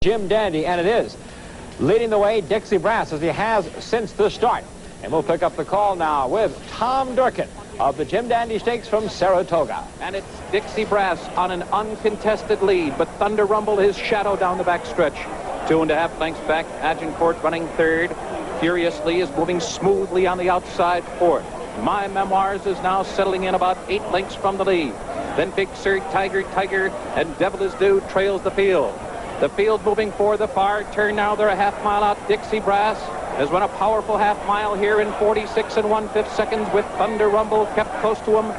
Jim Dandy, and it is. Leading the way, Dixie Brass, as he has since the start. And we'll pick up the call now with Tom Durkin of the Jim Dandy Stakes from Saratoga. And it's Dixie Brass on an uncontested lead, but Thunder Rumble his shadow down the back stretch. 2.5 lengths back. Agincourt running third. Furiously is moving smoothly on the outside fourth. My Memoirs is now settling in about 8 lengths from the lead. Then Big Sir Tiger, and Devil Is Due trails the field. The field moving for the far turn now. They're a half mile out. Dixie Brass has run a powerful half mile here in 46 1/5 seconds with Thunder Rumble kept close to him.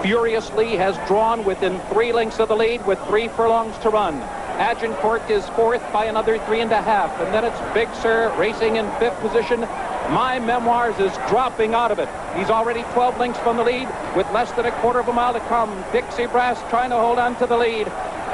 Furiously has drawn within 3 lengths of the lead with 3 furlongs to run. Agincourt is fourth by another 3.5, and then it's Big Sir racing in 5th position. My Memoirs is dropping out of it. He's already 12 lengths from the lead with less than a quarter of a mile to come. Dixie Brass trying to hold on to the lead.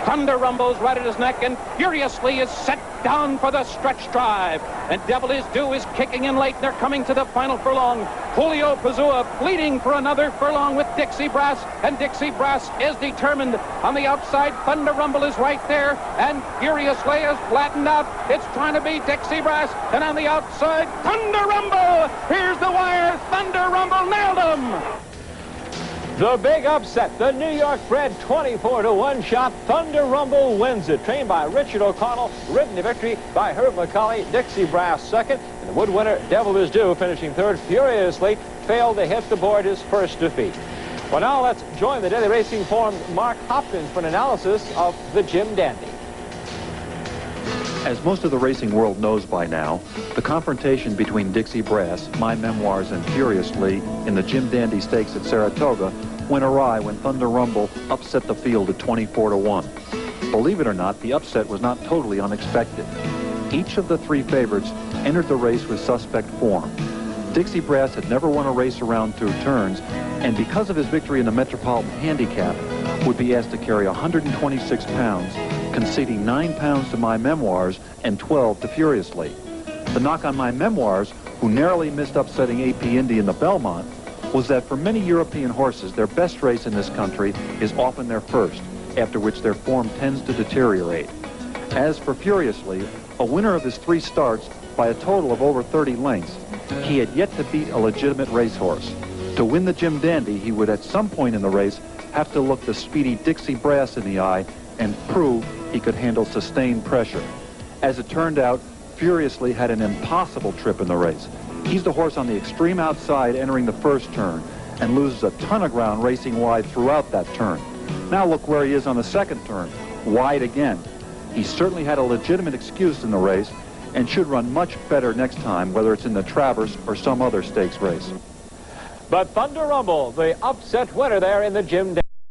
Thunder Rumble's right at his neck, and Furiously is set down for the stretch drive. And Devil Is Due is kicking in late. They're coming to the final furlong. Julio Pazua pleading for another furlong with Dixie Brass, and Dixie Brass is determined. On the outside, Thunder Rumble is right there, and Furiously is flattened out. It's trying to be Dixie Brass, and on the outside, Thunder Rumble. Here's the wire. Thunder Rumble nailed him. The big upset, the New York bred 24-1 shot. Thunder Rumble wins it. Trained by Richard O'Connell, ridden to victory by Herb McCauley. Dixie Brass second, and the wood winner, Devil Is Due, finishing third. Furiously failed to hit the board, his first defeat. Well, now let's join the Daily Racing Forum's Mark Hopkins for an analysis of the Jim Dandy. As most of the racing world knows by now, the confrontation between Dixie Brass, My Memoirs, and Furiously in the Jim Dandy Stakes at Saratoga went awry when Thunder Rumble upset the field at 24-1. Believe it or not, the upset was not totally unexpected. Each of the 3 favorites entered the race with suspect form. Dixie Brass had never won a race around 2 turns, and because of his victory in the Metropolitan Handicap, would be asked to carry 126 pounds, conceding 9 pounds to My Memoirs and 12 to Furiously. The knock on My Memoirs, who narrowly missed upsetting AP Indy in the Belmont, was that for many European horses, their best race in this country is often their first, after which their form tends to deteriorate. As for Furiously, a winner of his 3 starts by a total of over 30 lengths, he had yet to beat a legitimate racehorse. To win the Jim Dandy, he would at some point in the race have to look the speedy Dixie Brass in the eye and prove he could handle sustained pressure. As it turned out, Furiously had an impossible trip in the race. He's the horse on the extreme outside entering the first turn and loses a ton of ground racing wide throughout that turn. Now look where he is on the second turn, wide again. He certainly had a legitimate excuse in the race and should run much better next time, whether it's in the Travers or some other stakes race. But Thunder Rumble, the upset winner there in the Jim Dandy.